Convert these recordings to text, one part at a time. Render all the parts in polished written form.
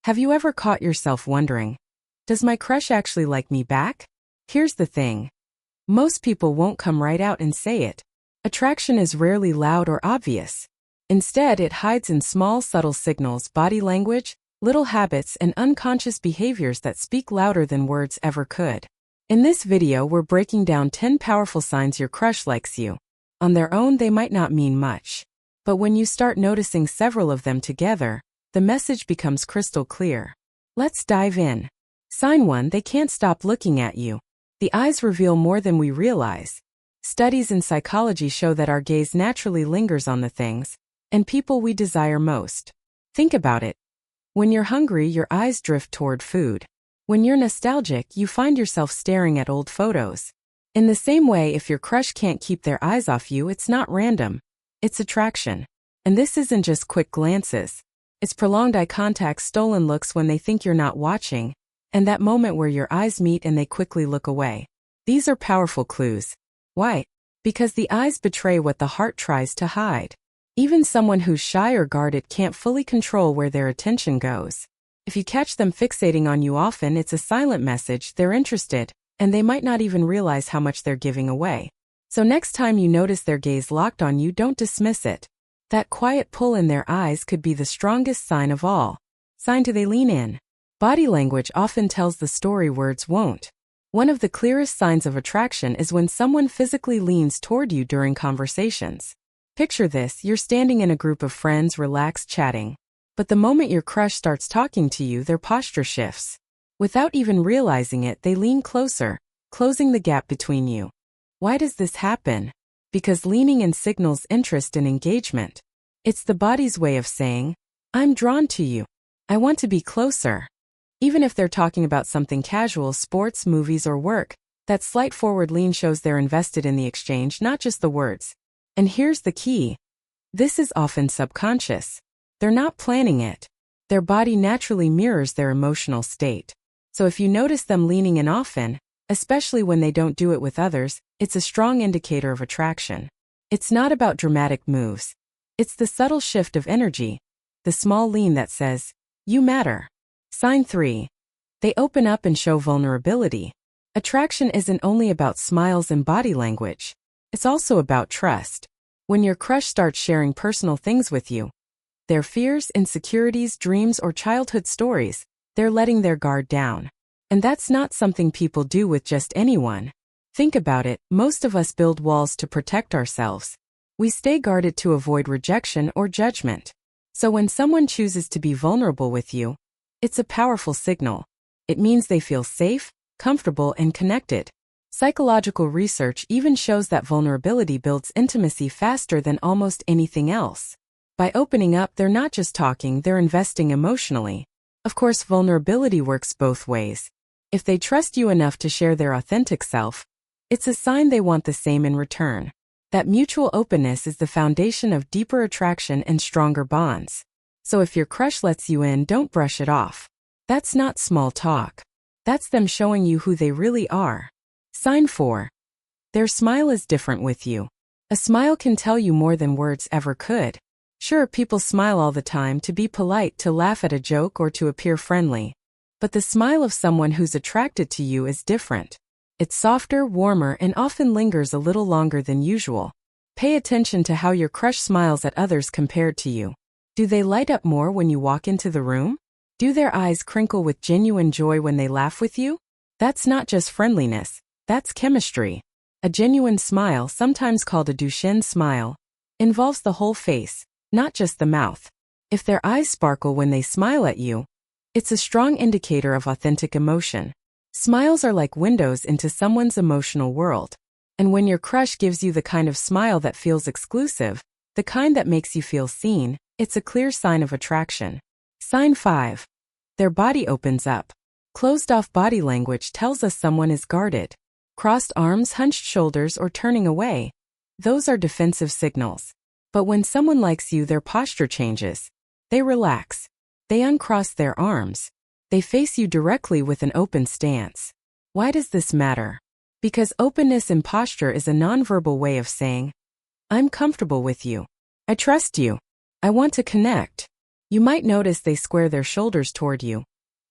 Have you ever caught yourself wondering, does my crush actually like me back? Here's the thing. Most people won't come right out and say it. Attraction is rarely loud or obvious. Instead, it hides in small, subtle signals, body language, little habits, and unconscious behaviors that speak louder than words ever could. In this video, we're breaking down 10 powerful signs your crush likes you. On their own, they might not mean much. But when you start noticing several of them together, the message becomes crystal clear. Let's dive in. Sign 1: they can't stop looking at you. The eyes reveal more than we realize. Studies in psychology show that our gaze naturally lingers on the things and people we desire most. Think about it. When you're hungry, your eyes drift toward food. When you're nostalgic, you find yourself staring at old photos. In the same way, if your crush can't keep their eyes off you, it's not random. It's attraction. And this isn't just quick glances. It's prolonged eye contact, stolen looks when they think you're not watching, and that moment where your eyes meet and they quickly look away. These are powerful clues. Why? Because the eyes betray what the heart tries to hide. Even someone who's shy or guarded can't fully control where their attention goes. If you catch them fixating on you often, it's a silent message they're interested, and they might not even realize how much they're giving away. So next time you notice their gaze locked on you, don't dismiss it. That quiet pull in their eyes could be the strongest sign of all. Sign 2: they lean in. Body language often tells the story words won't. One of the clearest signs of attraction is when someone physically leans toward you during conversations. Picture this: you're standing in a group of friends, relaxed, chatting. But the moment your crush starts talking to you, their posture shifts. Without even realizing it, they lean closer, closing the gap between you. Why does this happen? Because leaning in signals interest and engagement. It's the body's way of saying, I'm drawn to you. I want to be closer. Even if they're talking about something casual, sports, movies, or work, that slight forward lean shows they're invested in the exchange, not just the words. And here's the key. This is often subconscious. They're not planning it. Their body naturally mirrors their emotional state. So if you notice them leaning in often, especially when they don't do it with others, it's a strong indicator of attraction. It's not about dramatic moves. It's the subtle shift of energy, the small lean that says, you matter. Sign 3: they open up and show vulnerability. Attraction isn't only about smiles and body language. It's also about trust. When your crush starts sharing personal things with you, their fears, insecurities, dreams, or childhood stories, they're letting their guard down. And that's not something people do with just anyone. Think about it, most of us build walls to protect ourselves. We stay guarded to avoid rejection or judgment. So when someone chooses to be vulnerable with you, it's a powerful signal. It means they feel safe, comfortable, and connected. Psychological research even shows that vulnerability builds intimacy faster than almost anything else. By opening up, they're not just talking, they're investing emotionally. Of course, vulnerability works both ways. If they trust you enough to share their authentic self, it's a sign they want the same in return. That mutual openness is the foundation of deeper attraction and stronger bonds. So if your crush lets you in, don't brush it off. That's not small talk. That's them showing you who they really are. Sign 4: their smile is different with you. A smile can tell you more than words ever could. Sure, people smile all the time, to be polite, to laugh at a joke, or to appear friendly. But the smile of someone who's attracted to you is different. It's softer, warmer, and often lingers a little longer than usual. Pay attention to how your crush smiles at others compared to you. Do they light up more when you walk into the room? Do their eyes crinkle with genuine joy when they laugh with you? That's not just friendliness, that's chemistry. A genuine smile, sometimes called a Duchenne smile, involves the whole face, not just the mouth. If their eyes sparkle when they smile at you, it's a strong indicator of authentic emotion. Smiles are like windows into someone's emotional world. And when your crush gives you the kind of smile that feels exclusive, the kind that makes you feel seen, it's a clear sign of attraction. Sign 5: their body opens up. Closed-off body language tells us someone is guarded. Crossed arms, hunched shoulders, or turning away, those are defensive signals. But when someone likes you, their posture changes. They relax. They uncross their arms. They face you directly with an open stance. Why does this matter? Because openness in posture is a nonverbal way of saying, I'm comfortable with you. I trust you. I want to connect. You might notice they square their shoulders toward you,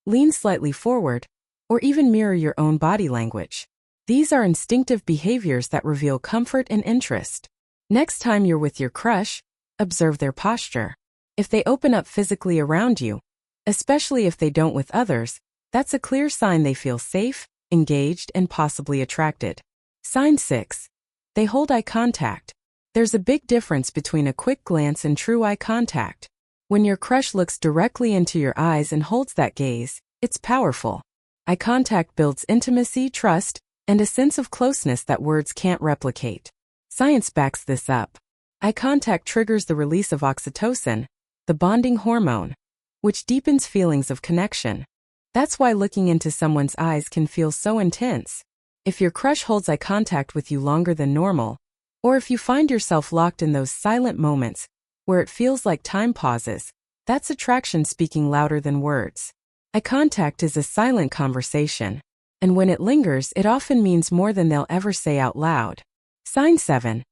lean slightly forward, or even mirror your own body language. These are instinctive behaviors that reveal comfort and interest. Next time you're with your crush, observe their posture. If they open up physically around you, especially if they don't with others, that's a clear sign they feel safe, engaged, and possibly attracted. Sign 6. They hold eye contact. There's a big difference between a quick glance and true eye contact. When your crush looks directly into your eyes and holds that gaze, it's powerful. Eye contact builds intimacy, trust, and a sense of closeness that words can't replicate. Science backs this up. Eye contact triggers the release of oxytocin, the bonding hormone, which deepens feelings of connection. That's why looking into someone's eyes can feel so intense. If your crush holds eye contact with you longer than normal, or if you find yourself locked in those silent moments where it feels like time pauses, that's attraction speaking louder than words. Eye contact is a silent conversation, and when it lingers, it often means more than they'll ever say out loud. Sign 7.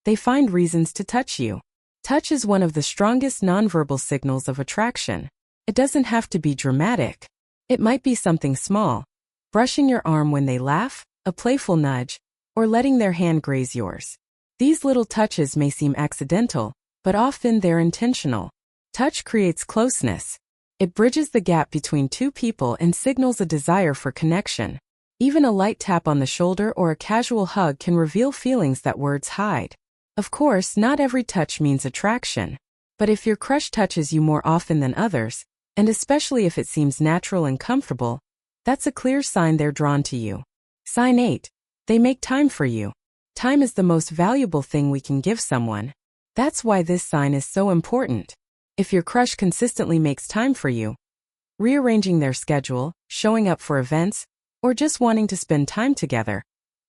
They find reasons to touch you. Touch is one of the strongest nonverbal signals of attraction. It doesn't have to be dramatic. It might be something small, brushing your arm when they laugh, a playful nudge, or letting their hand graze yours. These little touches may seem accidental, but often they're intentional. Touch creates closeness. It bridges the gap between two people and signals a desire for connection. Even a light tap on the shoulder or a casual hug can reveal feelings that words hide. Of course, not every touch means attraction. But if your crush touches you more often than others, and especially if it seems natural and comfortable, that's a clear sign they're drawn to you. Sign 8. They make time for you. Time is the most valuable thing we can give someone. That's why this sign is so important. If your crush consistently makes time for you, rearranging their schedule, showing up for events, or just wanting to spend time together,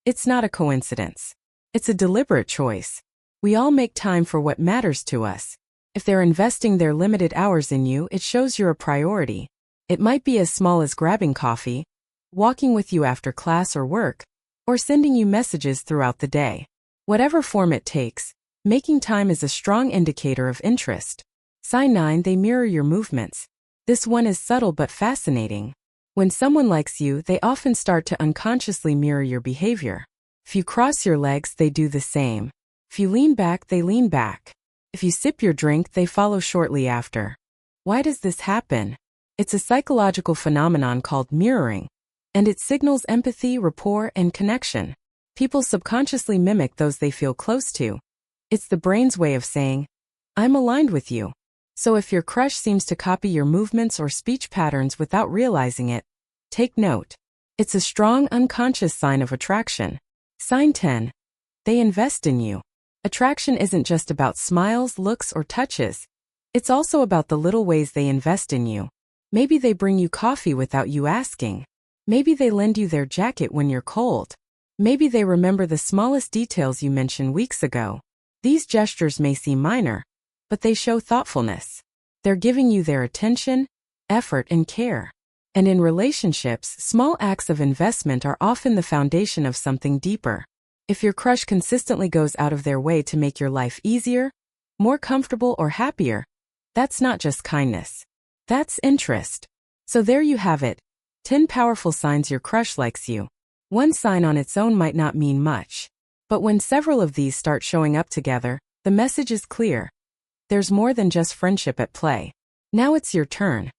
it's not a coincidence. It's a deliberate choice. We all make time for what matters to us. If they're investing their limited hours in you, it shows you're a priority. It might be as small as grabbing coffee, walking with you after class or work, or sending you messages throughout the day. Whatever form it takes, making time is a strong indicator of interest. Sign 9. They mirror your movements. This one is subtle but fascinating. When someone likes you, they often start to unconsciously mirror your behavior. If you cross your legs, they do the same. If you lean back, they lean back. If you sip your drink, they follow shortly after. Why does this happen? It's a psychological phenomenon called mirroring, and it signals empathy, rapport, and connection. People subconsciously mimic those they feel close to. It's the brain's way of saying, I'm aligned with you. So if your crush seems to copy your movements or speech patterns without realizing it, take note. It's a strong unconscious sign of attraction. Sign 10. They invest in you. Attraction isn't just about smiles, looks, or touches. It's also about the little ways they invest in you. Maybe they bring you coffee without you asking. Maybe they lend you their jacket when you're cold. Maybe they remember the smallest details you mentioned weeks ago. These gestures may seem minor, but they show thoughtfulness. They're giving you their attention, effort, and care. And in relationships, small acts of investment are often the foundation of something deeper. If your crush consistently goes out of their way to make your life easier, more comfortable, or happier, that's not just kindness. That's interest. So there you have it. 10 powerful signs your crush likes you. One sign on its own might not mean much. But when several of these start showing up together, the message is clear. There's more than just friendship at play. Now it's your turn.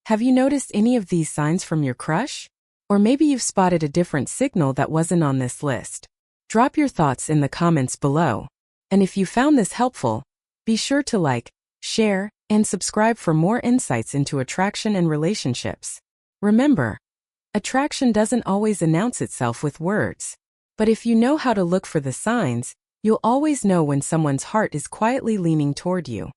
Have you noticed any of these signs from your crush? Or maybe you've spotted a different signal that wasn't on this list. Drop your thoughts in the comments below. And if you found this helpful, be sure to like, share, and subscribe for more insights into attraction and relationships. Remember, attraction doesn't always announce itself with words. But if you know how to look for the signs, you'll always know when someone's heart is quietly leaning toward you.